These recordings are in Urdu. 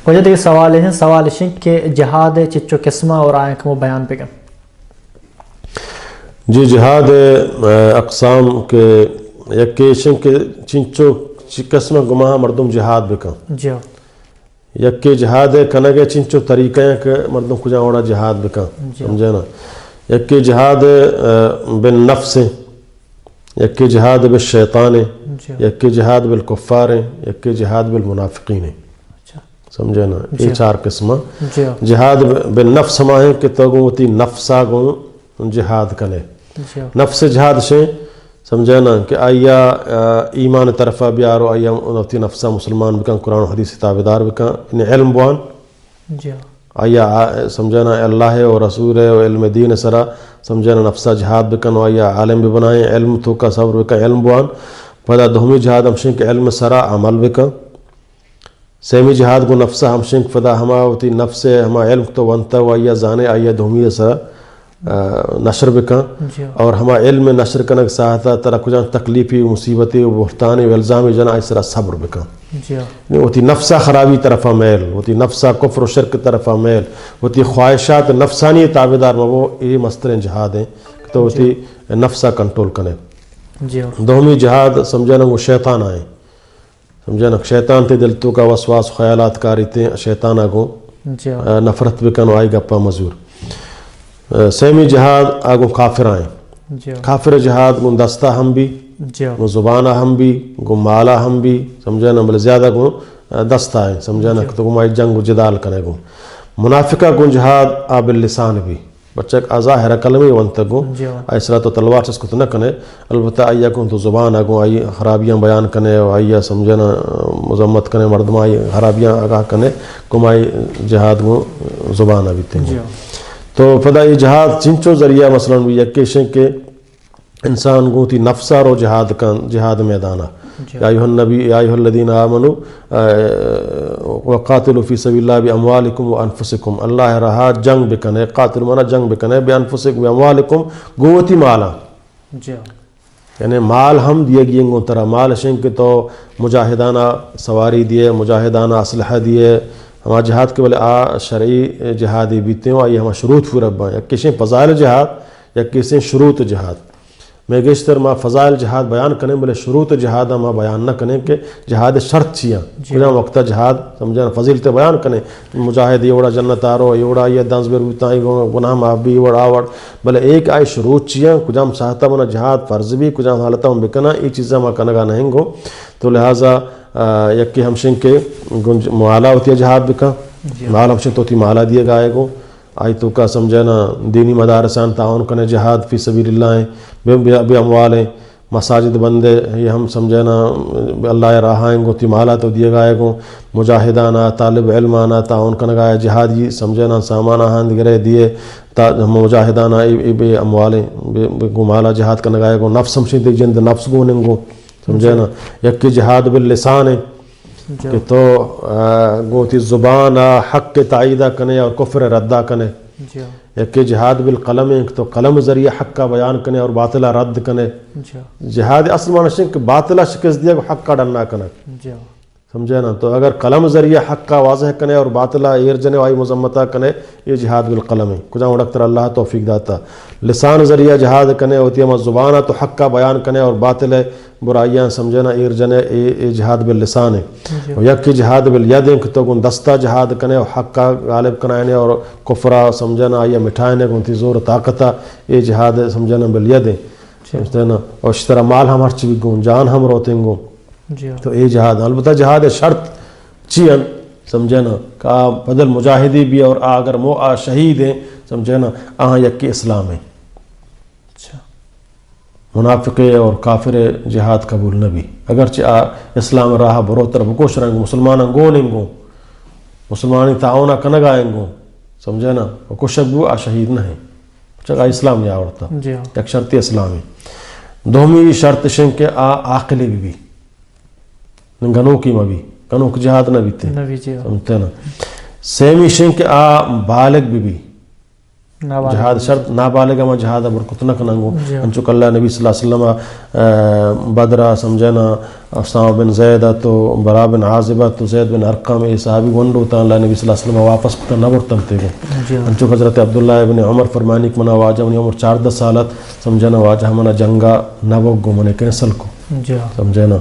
وجہ دیکھ سوال شنک کہ جہاد چچو قسمہ اور آئیں کمو بیان پہ کن. جی جہاد اقسام کے یکیشن کے چنچو قسم گماہ مردم جہاد بکن. جی یکی جہاد کنگے چنچو طریقہ ہیں کہ مردم کجا اوڑا جہاد بکن. سمجھے نا. یکی جہاد بالنفس، یکی جہاد بالشیطان، یکی جہاد بالکفار، یکی جہاد بالمنافقین. سمجھے نا. یہ 4 قسمہ. جہاد بالنفس ہما ہے کہ تو گوتی نفسا گو جہاد کنے. نفس جہاد سے سمجھے نا کہ آیا ایمان طرفہ بیارو، آیا انہوتی نفسا مسلمان بکن، قرآن و حدیث تابدار بکن، انہیں علم بوان آیا سمجھے نا اللہ و رسول و علم دین سرا سمجھے نا نفسا جہاد بکن، و آیا عالم بھی بنائیں علم تو کا صبر بکن علم بوان. پدا دومی جہاد ہمشن کے علم سرا عمل بکن. سیمی جہاد کو نفسا ہمشن فدا ہما ہوتی نفس ہما علم تو ونتا و آیا زانے آیا دومی سرا نشر بکن. اور ہما علم نشر کنک ساہتا ترا کجان تکلیفی مصیبتی و بہتانی و الزامی جنا اسرا صبر بکن. ہوتی نفسا خرابی طرفہ میل، ہوتی نفسا کفر و شرک طرفہ میل، ہوتی خواہشات نفسانی تابدار میں وہ یہ مستر جہاد ہیں تو ہوتی نفسا کنٹرول کرنے. دومی جہاد سمجھانا وہ شیطان آئیں. سمجھانا شیطان تے دل تو کا وسواس خیالات کاری تے شیطان آگو نفرت بکن و آئی گپا مزور. سیمی جہاد آگو کافر آئیں. کافر جہاد گو دستہ ہم بھی، گو زبانہ ہم بھی، گو مالا ہم بھی. سمجھانا بلے زیادہ گو دستہ آئیں. سمجھانا تو گو مائی جنگ و جدال کنے گو. منافقہ گو جہاد آب اللسان بھی بچہ ظاہرہ کلمی ونتا گو ایسرا تو تلوار سے اس کو تو نہ کنے، البتہ آئیا گو تو زبان آگو آئی خرابیاں بیان کنے و آئیا سمجھانا مذمت کنے مردم آئی خرابیاں آگاہ کنے کم آئی جہاد گو زبان آبی تنگو. تو پدا یہ جہاد چنچو ذریعہ مثلا بھی یکیشن کے انسان گوتی نفسا رو جہاد کن جہاد میدانہ. یا ایوہ النبی یا ایوہ الذین آمنوا وقاتلوا فی سبیل اللہ باموالکم وانفسکم. اللہ رہا جنگ بکنے، قاتل مانا جنگ بکنے، بانفسکم باموالکم گوتی مالا. یعنی مال ہم دیے گئیں گو ترہ مال شنک تو مجاہدانہ سواری دیے، مجاہدانہ اسلحہ دیے. ہما جہاد کے بلے شرعی جہادی بیتے ہیں، آئی ہما شروط فربا یا کسی فضائل جہاد یا کسی شروط جہاد. میں گشتر ما فضائل جہاد بیان کریں بلے شروط جہاد ما بیان نہ کریں کہ جہاد شرط چیاں کجا وقتا جہاد سمجھانا فضیلت بیان کریں. مجاہد یوڑا جنت آرو یوڑا یہ دانس بیر بتائیں گناہ معافی یوڑا آوڑ بلے ایک آئی شروط چیاں کجام ساہتا منا جہاد فرض بھی کجام حالتا ہم بکنا یہ چیزیں ما کنگا نہیں گو. تو لہٰذا یکی ہمشن کے معالا ہوتی ہے جہاد بکا مال ہمشن تو تی معالا دیے گائے گو. آئی تو کا سمجھانا دینی مدارسان تعاون کنے جہاد فی سبیل اللہ ہیں بے اموال ہیں مساجد بندے یہ ہم سمجھانا اللہ راہائیں گو تی مالا تو دیے گائے گو. مجاہدانا طالب علمانا تعاون کنے گائے جہاد یہ سمجھانا سامان آہاں دیگرے دیے مجاہدانا بے اموالیں بے مالا جہاد کنے گائے گو. نفس ہمشن دی جند نفس گو ننگو سمجھانا. یکی جہاد باللسان ہے کہ تو گوتی زبان حق کے تعیدہ کنے اور کفر ردہ کنے. یکی جہاد بالقلم ہے کہ تو قلم ذریعہ حق کا بیان کنے اور باطلہ رد کنے. جہاد اصل معنی کہ باطلہ شکست دیا کہ حق کا ڈننا کنے. سمجھے نا. تو اگر قلم ذریعہ حق کا واضح کنے اور باطلہ ایرجنے وائی مذمتہ کنے یہ جہاد بالقلم ہے. کجا اڑکتر اللہ توفیق داتا. لسان ذریعہ جہاد کنے ہوتی ہے زبانہ تو حق کا بیان کنے اور باطل برائیاں سمجھنا ایرجنے یہ جہاد باللسان ہے. یکی جہاد بالید کہ تو گن دستہ جہاد کنے اور حق کا غالب کنائنے اور کفرہ سمجھنا یہ مٹھائنے گنتی زور طاقتہ یہ جہاد سمجھنا بالید ہے. سمجھتے نا. اور اس طرح مال ہم ہر چیز گون جان ہم روتیں گو تو یہ جہاد. البتہ جہاد شرط چین سمجھنا کہ بدل مجاہدی بھی اور اگر مو شہید ہیں سمجھنا آہاں یکی اسلام ہے. منافق اور کافر جہاد قبول نبی اگرچہ اسلام راہ بروتر بکوش رنگ مسلمان گو ننگو مسلمانی تعاونہ کنگائیں گو سمجھنا کشک بو شہید نہ ہے چگہ اسلام یا عورتا ایک شرط اسلامی. دومی شرط شن کے عاقلی بھی گنو کی مبی گنو کی جہاد نہ بیتے سمجھتے نا. سیمی شن کے بالغ بھی جہاد شرط نابالغ ما جہاد برکت نہ کننگو انچو کہ اللہ نبی صلی اللہ علیہ وسلم بدرہ سمجھنا اسامہ بن زید تو برا بن عازبہ تو زید بن ارقم اے صحابی ونڈو تا اللہ نبی صلی اللہ علیہ وسلم واپس کتا نہ برتم تے گو انچو حضرت عبداللہ ابن عمر فرمانی کہ منا واجہ منی عمر 14 سالت سمجھنا واجہ منا جنگا نہ بگو منے کینسل کو سمجھنا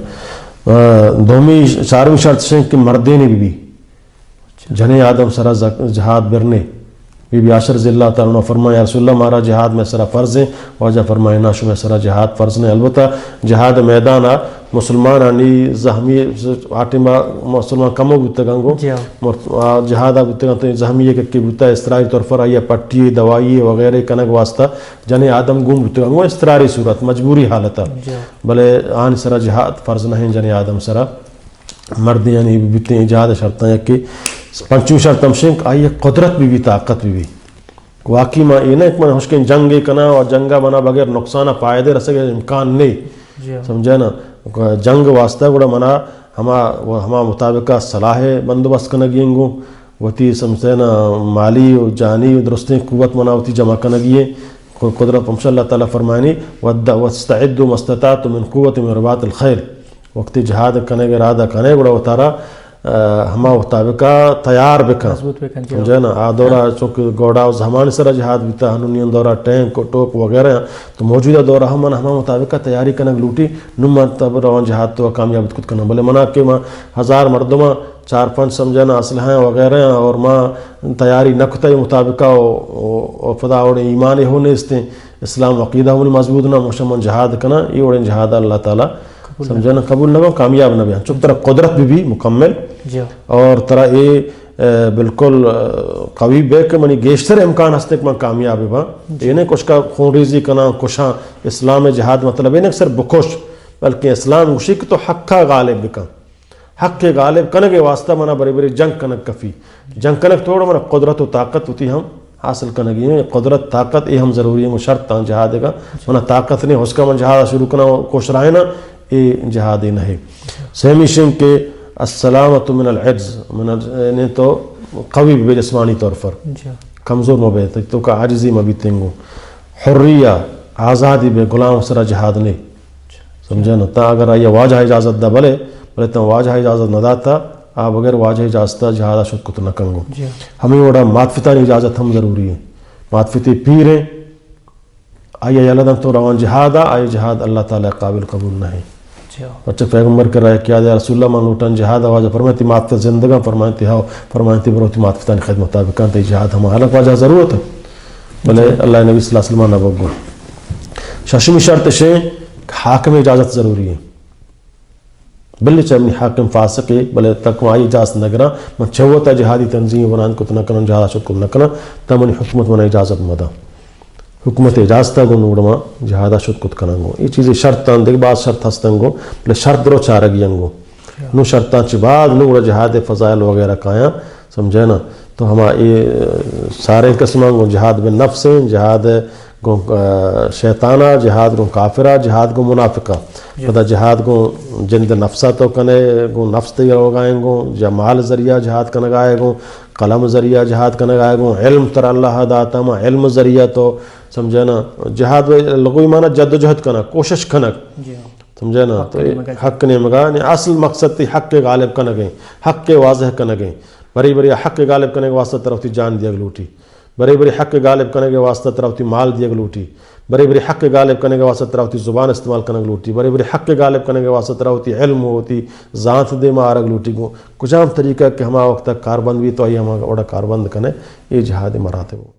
دومی چارویں شرط سے کہ مردین بھی جنے آدم سرا جہاد برنے بی بی عائشہ رضی اللہ تعالیٰ عنہ فرمایا یا رسول اللہ ہمارا جہاد میں سرا فرض ہے واجہ فرمایا ناشو میں سرا جہاد فرض نہیں البتہ جہاد میدان مسلمان آنی زہمی آٹما مسلمان کمو بودتا گنگو جہاد بودتا گنگو زہمی ایک بودتا استراری طور پر آئیے پٹی دوائی وغیرہ کنگ واسطہ جنے آدم گم بودتا گنگو استراری صورت مجبوری حالتا بلے آن سرا جہاد فرض نہیں جنے آدم سرا مرد یعنی بیتے ہیں جہاد شرطیں کہ پنچویں شرط ہمشنک آئیے قدرت بھی طاقت بھی واقعی ماں یہ نہیں کہ میں ہوشکیں جنگی کنا اور جنگا بنا بغیر نقصانہ پائدے رسے امکان نہیں سمجھے نا جنگ واسطہ گوڑا منا ہما مطابقہ صلاح بندوبست کنگیں گو وتی سمجھے نا مالی و جانی و درستیں قوت منا ہوتی جمع کنگیے قدرت ہمشہ اللہ تعالیٰ فرمائنی وَاسْتَعِدُّ مَسْتَطَعْتُم مِّن قُوَّةٍ مِّن رِّبَاطِ الْخَيْلِ وقتی جہاد کنے گے ارادہ کنے گوڑا اتارا ہما مطابقہ تیار بکن سمجھے نا آدورا چونکہ گوڑا اس ہمانی سرا جہاد بیتا ہنونین دورا ٹینک ٹوپ وغیرہ تو موجودہ دورا ہما مطابقہ تیاری کنگ لوٹی نمان تب روان جہاد تو کامیابت کت کنگ بلے منا کہ ماں 1000 مردمہ 4-5 سمجھے نا اسلحیں وغیرہ اور ماں تیاری نکتہ مطابقہ و فدا اوڑے ایمان ہونے استیں اسلام عقیدہ ہونی مضبوط نہ مشمن جہاد کنا یہ اوڑے جہاد اللہ تعالیٰ سمجھنا قبول نہ کامیاب نہ بیان چونکہ طرح قدرت بھی مکمل اور طرح یہ بالکل قوی بے کہ منی گیشتر امکان ہستے کہ میں کامیاب با یہ نہیں کچھ کا خون ریزی کنا کشاں اسلام جہاد مطلب یہ نہیں صرف بکش بلکہ اسلام گوشی کہ تو حق کا غالب بکا حق کے غالب کنگ واسطہ منا بڑی بڑی جنگ کنگ کفی جنگ کنگ تھوڑا منا قدرت و طاقت ہوتی ہم حاصل کنگی ہیں قدرت طاقت یہ ہم ضروری ہے شرط تاں جہاد کا منا طاقت نہیں اس کا من جہاد شروع کرنا کوش رہے نا یہ جہاد ہی نہیں سہمی شن کے السلامت من العجز یعنی تو قوی بھی جسمانی طور پر کمزور مبیت تو کا عاجزی مبیتیں گو حریہ آزادی بے غلام سرا جہاد نہیں سمجھے نا تا اگر آئیے واجہ اجازت دا بلے تا واجہ اجازت نہ داتا آپ اگر واجہ اجازت جہادہ شد کت نہ کنگو ہمیں وڑا ماتفتانی اجازت ہم ضروری ہے ماتفتی پیر ہیں آئیے یلدن تو روان جہادہ آئیے جہاد اللہ تعالیٰ قابل قبول نہیں بچہ پیغمبر کر رہا ہے کیا دیا رسول اللہ مانگوٹان جہاد آواجہ فرمائیتی ماتفت زندگاں فرمائیتی ہاو فرمائیتی بروتی ماتفتانی خدمت مطابقان تی جہاد ہم حالک واجہ ضرورت ہے بلے اللہ نبی صلی اللہ علیہ وسلم نبگو ششمی شرط شیں حاکم اجازت ضروری ہے بلے چاہے اپنی حاکم فاسق ہے بلے تک آئی اجازت نگرہ من چھوتا جہادی تنظیم وران کت نکنن جہادہ شد کت نکنن تا منی حکومت من اجازت مدہ حکومت اجازتہ گو نوڑما جہادہ شد کت کننگو یہ چیزیں شرطان دیکھ بعض شرط ہستنگو بلے شرط درو چارگینگو نو شرطان چی بعد نوڑا جہاد فضائل وغیرہ کایا سمجھے نا تو ہما یہ سارے قسمانگو جہاد بن نفس جہاد گو شیطانہ جہاد گو کافرہ جہاد گو منافقہ پتہ جہاد گو جند نفسہ تو کنے گو نفس تیر ہوگائیں گو جمال ذریعہ جہاد کنگائے گو قلم ذریعہ جہاد کنگائے گو علم تر اللہ داتا ما علم ذریعہ تو سمجھے نا جہاد لغوی معنی جد و جہد کنا کوشش کنک سمجھے نا تو حق نے مگا اصل مقصد تی حق کے غالب کنگیں حق کے واضح کنگیں بری بری حق کے غالب کرنے کے واسطہ طرف تی جان دیا گلوٹی بری بری حق کے غالب کرنے کے واسطہ طرف تی مال دیا گلوٹی بری بری حق کے غالب کرنے کے واسطہ طرف تی زبان استعمال کرنے گلوٹی بری بری حق کے غالب کرنے کے واسطہ طرف تی علم ہوتی ذات دے مارا گلوٹی کو کچھ عام طریقہ کہ ہما وقت تک کاربند بھی تو آئی ہما اوڑا کاربند کنے یہ جہاد مراتب ہو